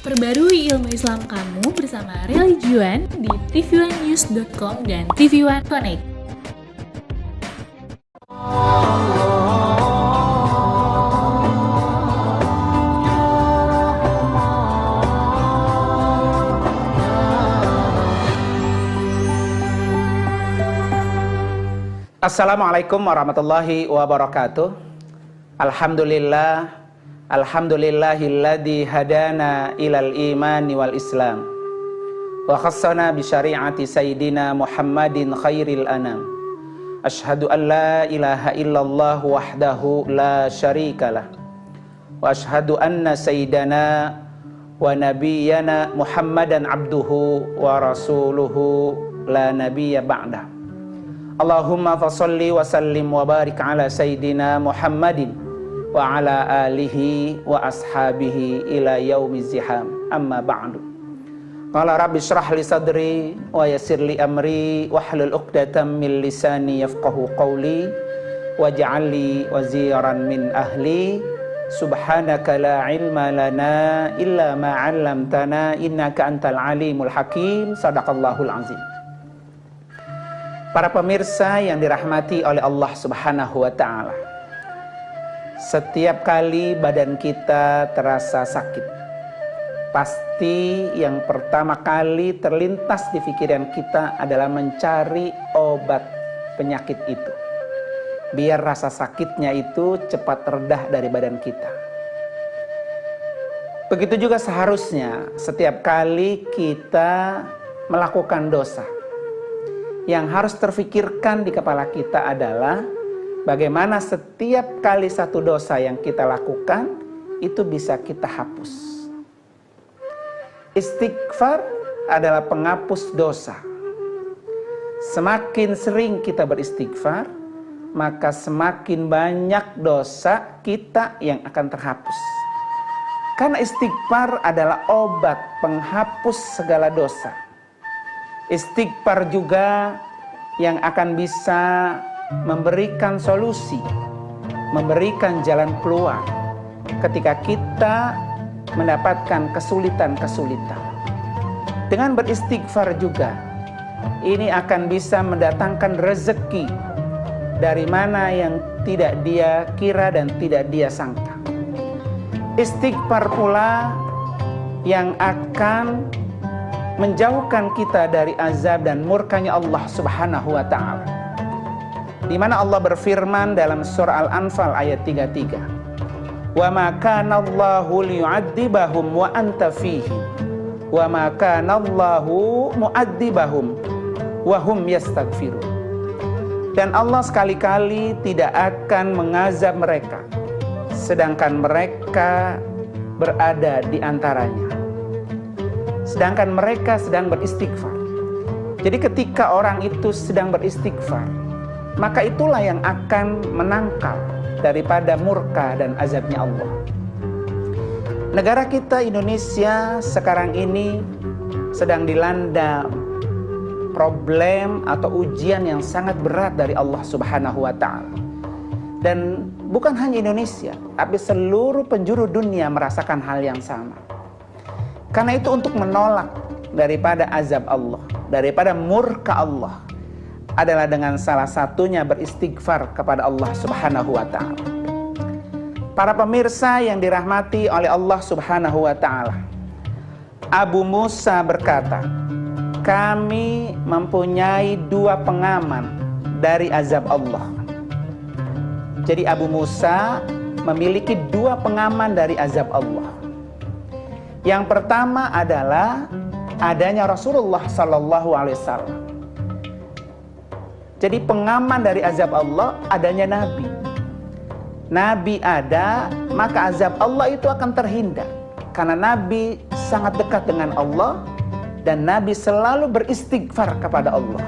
Perbarui ilmu Islam kamu bersama Religion di tv1news.com dan TV1 Connect. Assalamualaikum warahmatullahi wabarakatuh. Alhamdulillahilladzi hadana ilal imani wal islam wa khassana bi syari'ati sayyidina Muhammadin khairil anam. Asyhadu an la ilaha illallah wahdahu la syarikalah wa asyhadu anna sayyidana wa nabiyyana Muhammadan abduhu wa rasuluhu la nabiyya ba'dah. Allahumma fasalli wa sallim wa barik ala Sayyidina Muhammadin wa ala alihi wa ashabihi ila yaumiz ziham, amma ba'du. Qala rabbi shrah li sadri wa yassir li amri wahlul 'uqdatam min lisani yafqahu qawli waj'al li waziran min ahli. Subhanaka la ilma lana illa ma 'allamtana innaka antal alimul hakim. Shadaqallahul azim. Para pemirsa yang dirahmati oleh Allah Subhanahu wa ta'ala, setiap kali badan kita terasa sakit, pasti yang pertama kali terlintas di pikiran kita adalah mencari obat penyakit itu, biar rasa sakitnya itu cepat redah dari badan kita. Begitu juga seharusnya setiap kali kita melakukan dosa, yang harus terfikirkan di kepala kita adalah bagaimana setiap kali satu dosa yang kita lakukan itu bisa kita hapus. Istighfar adalah penghapus dosa. Semakin sering kita beristighfar, maka semakin banyak dosa kita yang akan terhapus. Karena istighfar adalah obat penghapus segala dosa. Istighfar juga yang akan bisa memberikan solusi, memberikan jalan keluar ketika kita mendapatkan kesulitan-kesulitan. Dengan beristighfar juga, ini akan bisa mendatangkan rezeki dari mana yang tidak dia kira dan tidak dia sangka. Istighfar pula yang akan menjauhkan kita dari azab dan murkanya Allah Subhanahu wa ta'ala. Di mana Allah berfirman dalam surah Al-Anfal ayat 33, "Wa ma kana Allahu liyu'adzibahum wa anta fihim, wa ma kana Allahu mu'adzibahum wa hum yastaghfirun." Dan Allah sekali-kali tidak akan mengazab mereka sedangkan mereka berada di antaranya, sedangkan mereka sedang beristighfar. Jadi ketika orang itu sedang beristighfar, maka itulah yang akan menangkal daripada murka dan azabnya Allah. Negara kita Indonesia sekarang ini sedang dilanda problem atau ujian yang sangat berat dari Allah Subhanahu wa ta'ala. Dan bukan hanya Indonesia, tapi seluruh penjuru dunia merasakan hal yang sama. Karena itu untuk menolak daripada azab Allah, daripada murka Allah, adalah dengan salah satunya beristighfar kepada Allah Subhanahu wa ta'ala. Para pemirsa yang dirahmati oleh Allah Subhanahu wa ta'ala, Abu Musa berkata, kami mempunyai dua pengaman dari azab Allah. Jadi Abu Musa memiliki dua pengaman dari azab Allah. Yang pertama adalah adanya Rasulullah Sallallahu Alaihi Wasallam. Jadi pengaman dari azab Allah adanya Nabi. Nabi ada, maka azab Allah itu akan terhindar. Karena Nabi sangat dekat dengan Allah dan Nabi selalu beristighfar kepada Allah.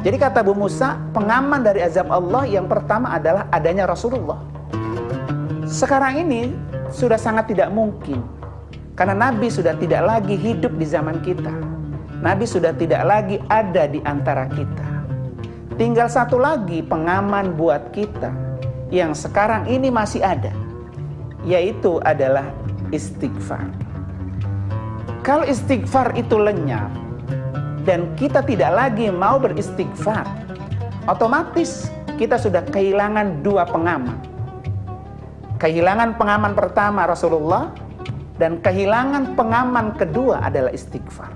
Jadi kata Abu Musa, pengaman dari azab Allah yang pertama adalah adanya Rasulullah. Sekarang ini sudah sangat tidak mungkin, karena Nabi sudah tidak lagi hidup di zaman kita. Nabi sudah tidak lagi ada di antara kita. Tinggal satu lagi pengaman buat kita yang sekarang ini masih ada, yaitu adalah istighfar. Kalau istighfar itu lenyap dan kita tidak lagi mau beristighfar, otomatis kita sudah kehilangan dua pengaman. Kehilangan pengaman pertama Rasulullah, dan kehilangan pengaman kedua adalah istighfar.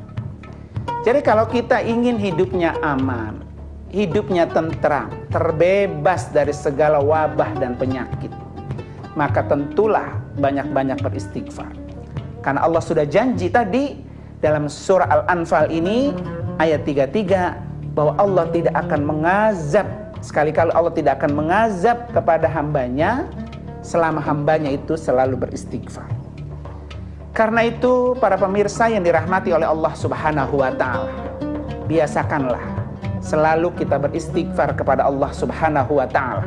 Jadi kalau kita ingin hidupnya aman, hidupnya tentram, terbebas dari segala wabah dan penyakit, maka tentulah banyak-banyak beristighfar. Karena Allah sudah janji tadi dalam surah Al-Anfal ini ayat 33 bahwa Allah tidak akan mengazab, sekali-kali Allah tidak akan mengazab kepada hambanya selama hambanya itu selalu beristighfar. Karena itu para pemirsa yang dirahmati oleh Allah Subhanahu wa ta'ala, biasakanlah selalu kita beristighfar kepada Allah Subhanahu wa ta'ala,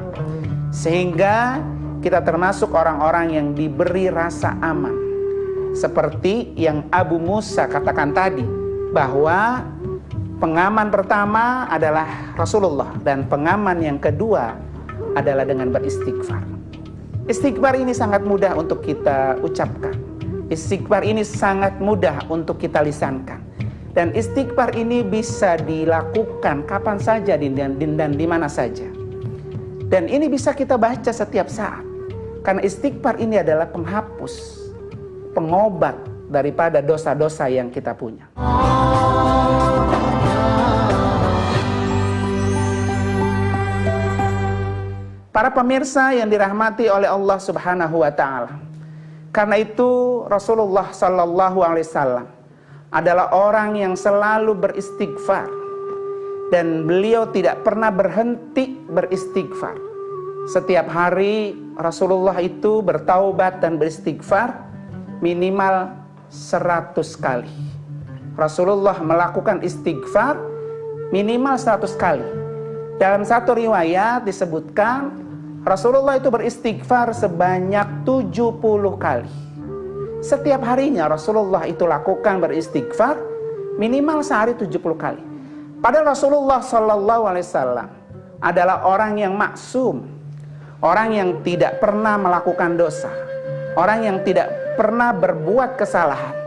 sehingga kita termasuk orang-orang yang diberi rasa aman. Seperti yang Abu Musa katakan tadi, bahwa pengaman pertama adalah Rasulullah dan pengaman yang kedua adalah dengan beristighfar. Istighfar ini sangat mudah untuk kita ucapkan. Istighfar ini sangat mudah untuk kita lisankan. Dan istighfar ini bisa dilakukan kapan saja dan di mana saja. Dan ini bisa kita baca setiap saat. Karena istighfar ini adalah penghapus, pengobat daripada dosa-dosa yang kita punya. Para pemirsa yang dirahmati oleh Allah Subhanahu wa ta'ala, karena itu Rasulullah sallallahu alaihi wasallam adalah orang yang selalu beristighfar, dan beliau tidak pernah berhenti beristighfar. Setiap hari Rasulullah itu bertaubat dan beristighfar minimal 100 kali. Rasulullah melakukan istighfar minimal 100 kali. Dalam satu riwayat disebutkan Rasulullah itu beristighfar sebanyak 70 kali. Setiap harinya Rasulullah itu lakukan beristighfar minimal sehari 70 kali. Padahal Rasulullah sallallahu alaihi wasallam adalah orang yang maksum, orang yang tidak pernah melakukan dosa, orang yang tidak pernah berbuat kesalahan.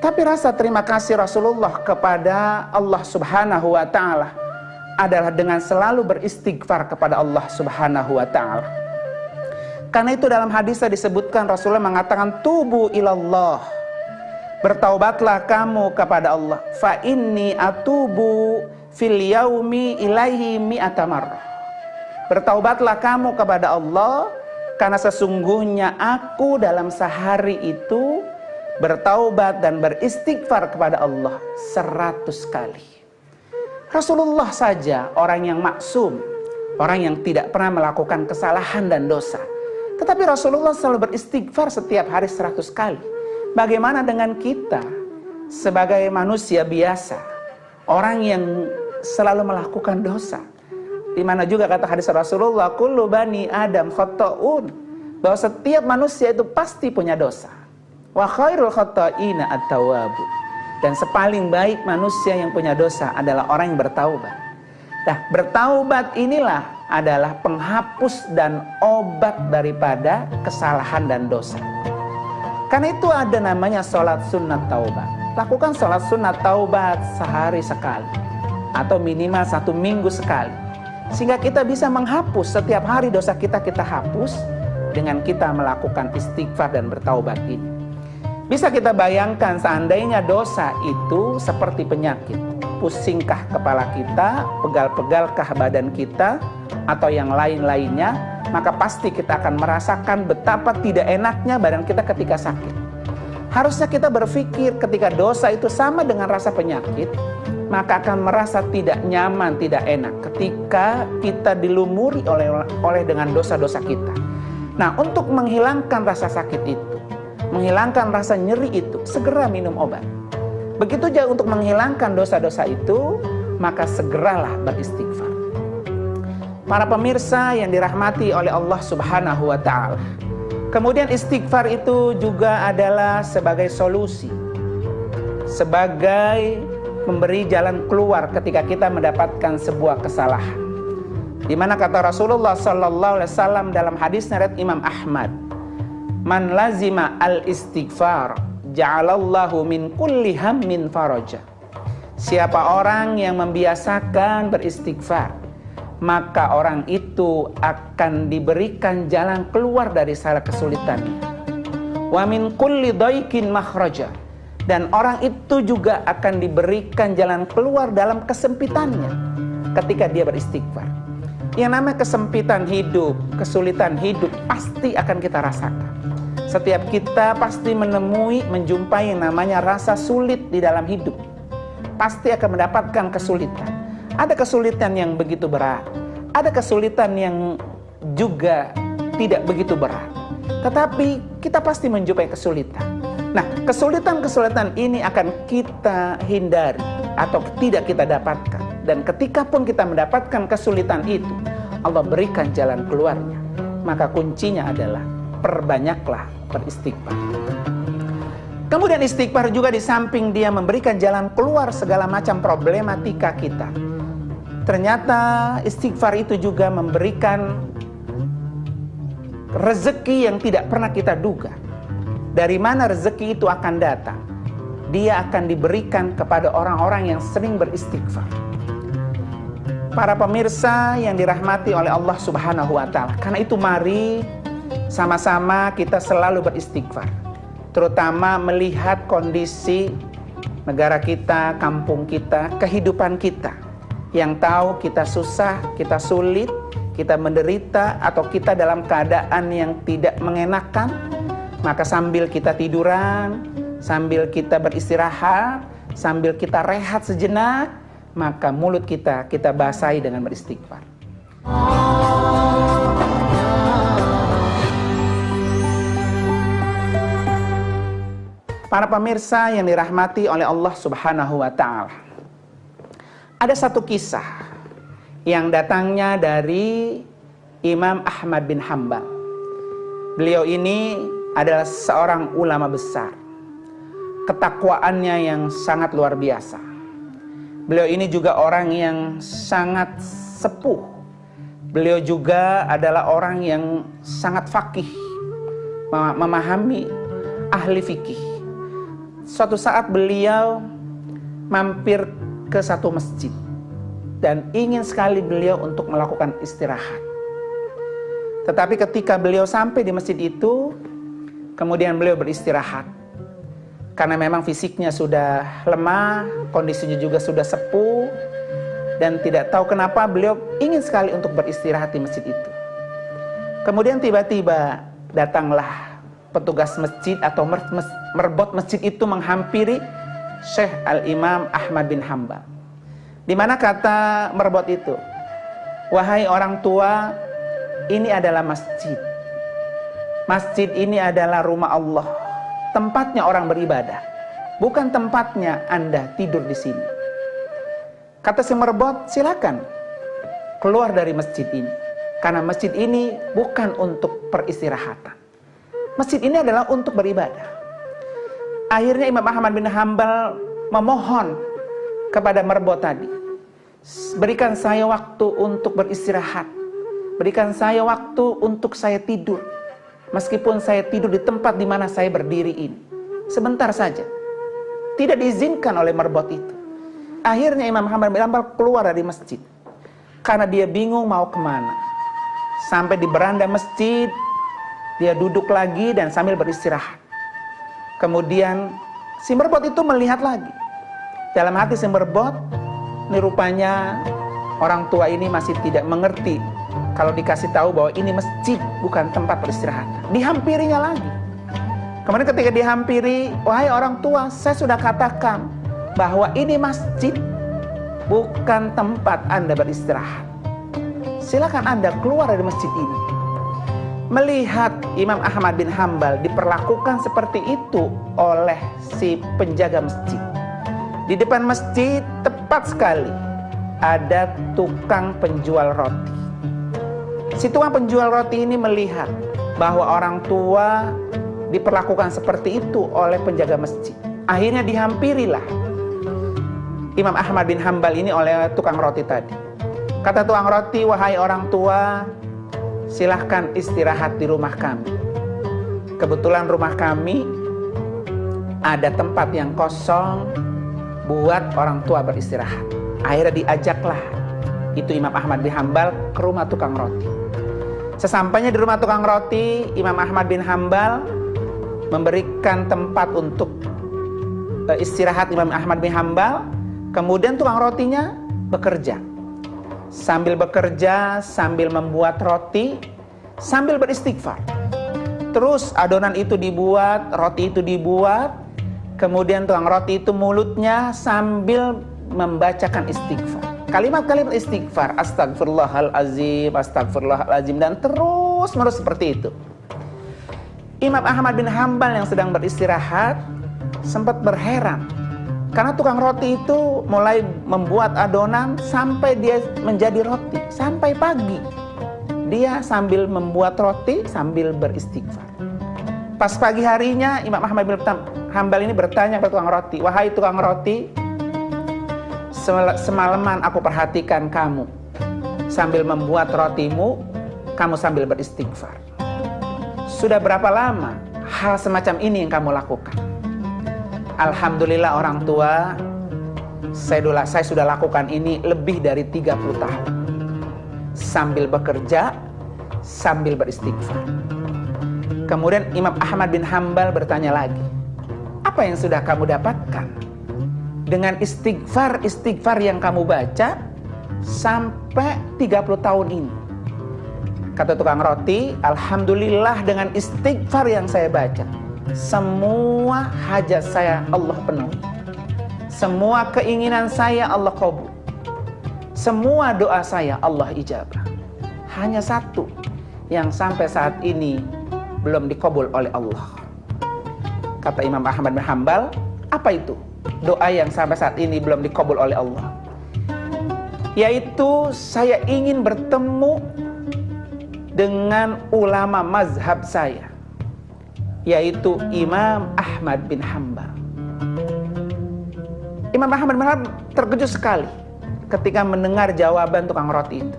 Tapi rasa terima kasih Rasulullah kepada Allah Subhanahu wa ta'ala adalah dengan selalu beristighfar kepada Allah Subhanahu wa ta'ala. Karena itu dalam hadisnya disebutkan Rasulullah mengatakan, tubu ilallah, bertaubatlah kamu kepada Allah, fa inni atubu fil yaumi ilaihi mi'ata marrah. Bertaubatlah kamu kepada Allah, karena sesungguhnya aku dalam sehari itu bertaubat dan beristighfar kepada Allah 100 kali. Rasulullah saja orang yang maksum, orang yang tidak pernah melakukan kesalahan dan dosa, tetapi Rasulullah selalu beristighfar setiap hari 100 kali. Bagaimana dengan kita sebagai manusia biasa, orang yang selalu melakukan dosa? Di mana juga kata hadis Rasulullah, kullu bani Adam khata'un, bahwa setiap manusia itu pasti punya dosa. Wa khairul khata'ina at-tawwabun, dan sepaling baik manusia yang punya dosa adalah orang yang bertaubat. Nah, bertaubat inilah adalah penghapus dan obat daripada kesalahan dan dosa. Karena itu ada namanya sholat sunat taubat. Lakukan sholat sunat taubat sehari sekali, atau minimal 1 minggu sekali, sehingga kita bisa menghapus setiap hari dosa kita hapus dengan kita melakukan istighfar dan bertaubat ini. Bisa kita bayangkan seandainya dosa itu seperti penyakit. Pusingkah kepala kita, pegal-pegalkah badan kita, atau yang lain-lainnya, maka pasti kita akan merasakan betapa tidak enaknya badan kita ketika sakit. Harusnya kita berpikir ketika dosa itu sama dengan rasa penyakit, maka akan merasa tidak nyaman, tidak enak ketika kita dilumuri oleh dengan dosa-dosa kita. Nah, untuk menghilangkan rasa sakit itu, menghilangkan rasa nyeri itu, segera minum obat. Begitu juga untuk menghilangkan dosa-dosa itu, maka segeralah beristighfar. Para pemirsa yang dirahmati oleh Allah Subhanahu wa ta'ala, kemudian istighfar itu juga adalah sebagai solusi, sebagai memberi jalan keluar ketika kita mendapatkan sebuah kesalahan. Di mana kata Rasulullah sallallahu alaihi wasallam dalam hadis riwayat Imam Ahmad, man lazima al istighfar ja'alallahu min kulli hammin faraja. Siapa orang yang membiasakan beristighfar, maka orang itu akan diberikan jalan keluar dari segala kesulitannya. Wa min kulli dhaiqin makhraja. Dan orang itu juga akan diberikan jalan keluar dalam kesempitannya ketika dia beristighfar. Yang namanya kesempitan hidup, kesulitan hidup pasti akan kita rasakan. Setiap kita pasti menjumpai yang namanya rasa sulit di dalam hidup. Pasti akan mendapatkan kesulitan. Ada kesulitan yang begitu berat, ada kesulitan yang juga tidak begitu berat. Tetapi kita pasti menjumpai kesulitan. Nah, kesulitan-kesulitan ini akan kita hindari atau tidak kita dapatkan. Dan ketika pun kita mendapatkan kesulitan itu, Allah berikan jalan keluarnya. Maka kuncinya adalah perbanyaklah beristighfar. Kemudian istighfar juga di samping dia memberikan jalan keluar segala macam problematika kita. Ternyata istighfar itu juga memberikan rezeki yang tidak pernah kita duga. Dari mana rezeki itu akan datang? Dia akan diberikan kepada orang-orang yang sering beristighfar. Para pemirsa yang dirahmati oleh Allah Subhanahu wa Ta'ala, karena itu mari sama-sama kita selalu beristighfar, terutama melihat kondisi negara kita, kampung kita, kehidupan kita, yang tahu kita susah, kita sulit, kita menderita, atau kita dalam keadaan yang tidak mengenakan. Maka sambil kita tiduran, sambil kita beristirahat, sambil kita rehat sejenak, maka mulut kita basahi dengan beristighfar. Para pemirsa yang dirahmati oleh Allah Subhanahu wa Ta'ala, ada satu kisah yang datangnya dari Imam Ahmad bin Hanbal. Beliau ini adalah seorang ulama besar, ketakwaannya yang sangat luar biasa. Beliau ini juga orang yang sangat sepuh. Beliau juga adalah orang yang sangat faqih, memahami ahli fikih. Suatu saat beliau mampir ke satu masjid dan ingin sekali beliau untuk melakukan istirahat. Tetapi ketika beliau sampai di masjid itu, kemudian beliau beristirahat. Karena memang fisiknya sudah lemah, kondisinya juga sudah sepuh, dan tidak tahu kenapa beliau ingin sekali untuk beristirahat di masjid itu. Kemudian tiba-tiba datanglah petugas masjid atau merbot masjid itu menghampiri Syekh Al-Imam Ahmad bin Hanbal. Di mana kata merbot itu, "Wahai orang tua, ini adalah masjid. Masjid ini adalah rumah Allah, tempatnya orang beribadah, bukan tempatnya Anda tidur di sini." Kata si merbot, "Silakan keluar dari masjid ini, karena masjid ini bukan untuk peristirahatan. Masjid ini adalah untuk beribadah." Akhirnya Imam Ahmad bin Hanbal memohon kepada merbot tadi, "Berikan saya waktu untuk beristirahat, berikan saya waktu untuk saya tidur. Meskipun saya tidur di tempat di mana saya berdiri ini, sebentar saja." Tidak diizinkan oleh merbot itu. Akhirnya Imam Ahmad bin Hanbal keluar dari masjid karena dia bingung mau kemana. Sampai di beranda masjid, dia duduk lagi dan sambil beristirahat. Kemudian si merbot itu melihat lagi. Dalam hati si merbot, ini rupanya orang tua ini masih tidak mengerti kalau dikasih tahu bahwa ini masjid bukan tempat peristirahatan. Dihampirinya lagi. Kemudian ketika dihampiri, "Wahai orang tua, saya sudah katakan bahwa ini masjid bukan tempat Anda beristirahat. Silakan Anda keluar dari masjid ini." Melihat Imam Ahmad bin Hanbal diperlakukan seperti itu oleh si penjaga masjid, di depan masjid tepat sekali ada tukang penjual roti. Si tukang penjual roti ini melihat bahwa orang tua diperlakukan seperti itu oleh penjaga masjid. Akhirnya dihampirilah Imam Ahmad bin Hanbal ini oleh tukang roti tadi. Kata tukang roti, "Wahai orang tua, silahkan istirahat di rumah kami. Kebetulan rumah kami ada tempat yang kosong buat orang tua beristirahat. Akhirnya diajaklah itu Imam Ahmad bin Hambal ke rumah tukang roti. Sesampainya di rumah tukang roti, Imam Ahmad bin Hambal memberikan tempat untuk istirahat Imam Ahmad bin Hambal. Kemudian tukang rotinya bekerja. Sambil bekerja, sambil membuat roti, sambil beristighfar. Terus adonan itu dibuat, roti itu dibuat. Kemudian tukang roti itu mulutnya sambil membacakan istighfar. Kalimat-kalimat istighfar, astagfirullahalazim, astagfirullahalazim, dan terus menerus seperti itu. Imam Ahmad bin Hambal yang sedang beristirahat sempat berheran, karena tukang roti itu mulai membuat adonan sampai dia menjadi roti, sampai pagi. Dia sambil membuat roti sambil beristighfar. Pas pagi harinya Imam Ahmad bin Hambal ini bertanya kepada tukang roti, "Wahai tukang roti, semalaman aku perhatikan kamu sambil membuat rotimu, kamu sambil beristighfar. Sudah berapa lama hal semacam ini yang kamu lakukan?" "Alhamdulillah orang tua, saya sudah lakukan ini lebih dari 30 tahun. Sambil bekerja, sambil beristighfar." Kemudian Imam Ahmad bin Hambal bertanya lagi, "Apa yang sudah kamu dapatkan dengan istighfar yang kamu baca sampai 30 tahun ini?" Kata tukang roti, "Alhamdulillah dengan istighfar yang saya baca, semua hajat saya Allah penuhi. Semua keinginan saya Allah kabul. Semua doa saya Allah ijabah. Hanya satu yang sampai saat ini belum dikabul oleh Allah." Kata Imam Ahmad bin Hambal, "Apa itu doa yang sampai saat ini belum dikabul oleh Allah?" "Yaitu saya ingin bertemu dengan ulama mazhab saya, yaitu Imam Ahmad bin Hambal." Imam Ahmad bin Hambal terkejut sekali ketika mendengar jawaban tukang roti itu.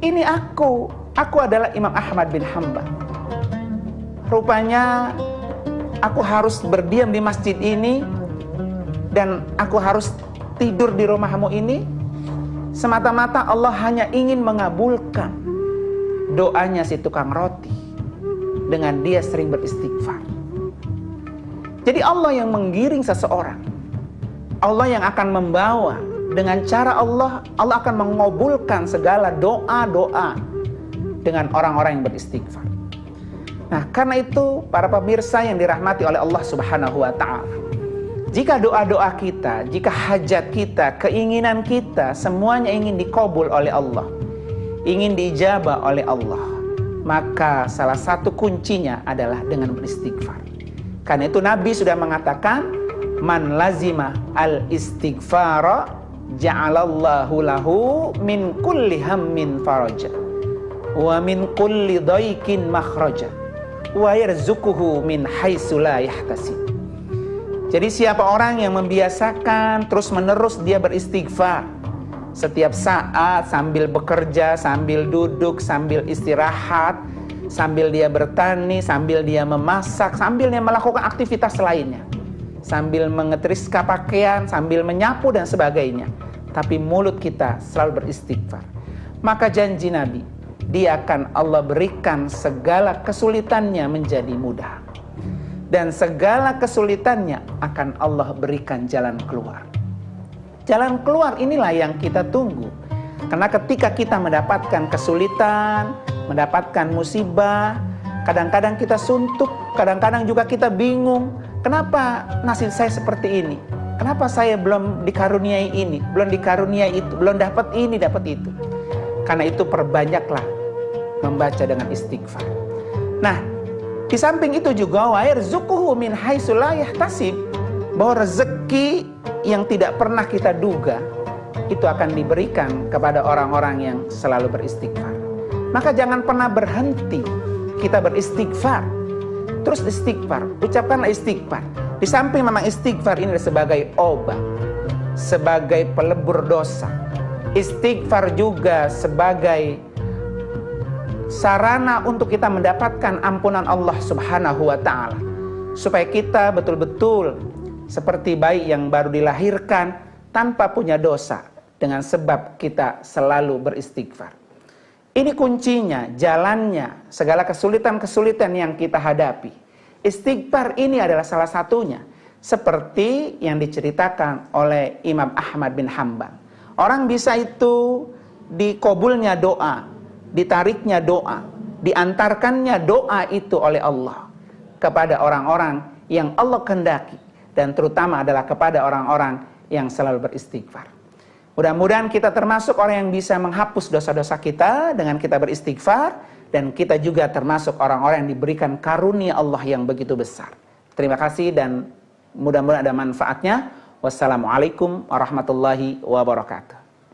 "Ini aku adalah Imam Ahmad bin Hambal. Rupanya aku harus berdiam di masjid ini dan aku harus tidur di rumahmu ini semata-mata Allah hanya ingin mengabulkan doanya si tukang roti dengan dia sering beristighfar." Jadi Allah yang menggiring seseorang, Allah yang akan membawa dengan cara Allah akan mengabulkan segala doa-doa dengan orang-orang yang beristighfar. Nah, karena itu para pemirsa yang dirahmati oleh Allah Subhanahu wa taala, jika doa-doa kita, jika hajat kita, keinginan kita semuanya ingin dikabul oleh Allah, ingin diijabah oleh Allah, maka salah satu kuncinya adalah dengan beristighfar. Karena itu Nabi sudah mengatakan, "Man lazima al-istighfara ja'alallahu lahu min kulli hammin faraja wa min kulli dhaikin makhraja wa yarzuquhu min haitsu la yahtasib." Jadi siapa orang yang membiasakan terus-menerus dia beristighfar setiap saat, sambil bekerja, sambil duduk, sambil istirahat, sambil dia bertani, sambil dia memasak, sambil dia melakukan aktivitas lainnya, sambil mengetriska pakaian, sambil menyapu dan sebagainya, tapi mulut kita selalu beristighfar, maka janji Nabi, dia akan Allah berikan segala kesulitannya menjadi mudah, dan segala kesulitannya akan Allah berikan jalan keluar. Jalan keluar inilah yang kita tunggu. Karena ketika kita mendapatkan kesulitan, mendapatkan musibah, kadang-kadang kita suntuk, kadang-kadang juga kita bingung, kenapa nasib saya seperti ini? Kenapa saya belum dikaruniai ini, belum dikaruniai itu, belum dapat ini, dapat itu? Karena itu perbanyaklah membaca dengan istighfar. Nah, di samping itu juga wa yarzuquhu min haitsu la yahtasib, bahwa rezeki yang tidak pernah kita duga itu akan diberikan kepada orang-orang yang selalu beristighfar. Maka jangan pernah berhenti kita beristighfar. Terus istighfar, ucapkanlah istighfar. Di samping memang istighfar ini sebagai obat, sebagai pelebur dosa, istighfar juga sebagai sarana untuk kita mendapatkan ampunan Allah Subhanahu wa taala. supaya kita betul-betul seperti bayi yang baru dilahirkan tanpa punya dosa dengan sebab kita selalu beristighfar. Ini kuncinya, jalannya, segala kesulitan-kesulitan yang kita hadapi. Istighfar ini adalah salah satunya. Seperti yang diceritakan oleh Imam Ahmad bin Hanbal. Orang bisa itu dikabulnya doa, ditariknya doa, diantarkannya doa itu oleh Allah kepada orang-orang yang Allah kehendaki, dan terutama adalah kepada orang-orang yang selalu beristighfar. Mudah-mudahan kita termasuk orang yang bisa menghapus dosa-dosa kita dengan kita beristighfar, dan kita juga termasuk orang-orang yang diberikan karunia Allah yang begitu besar. Terima kasih dan mudah-mudahan ada manfaatnya. Wassalamualaikum warahmatullahi wabarakatuh.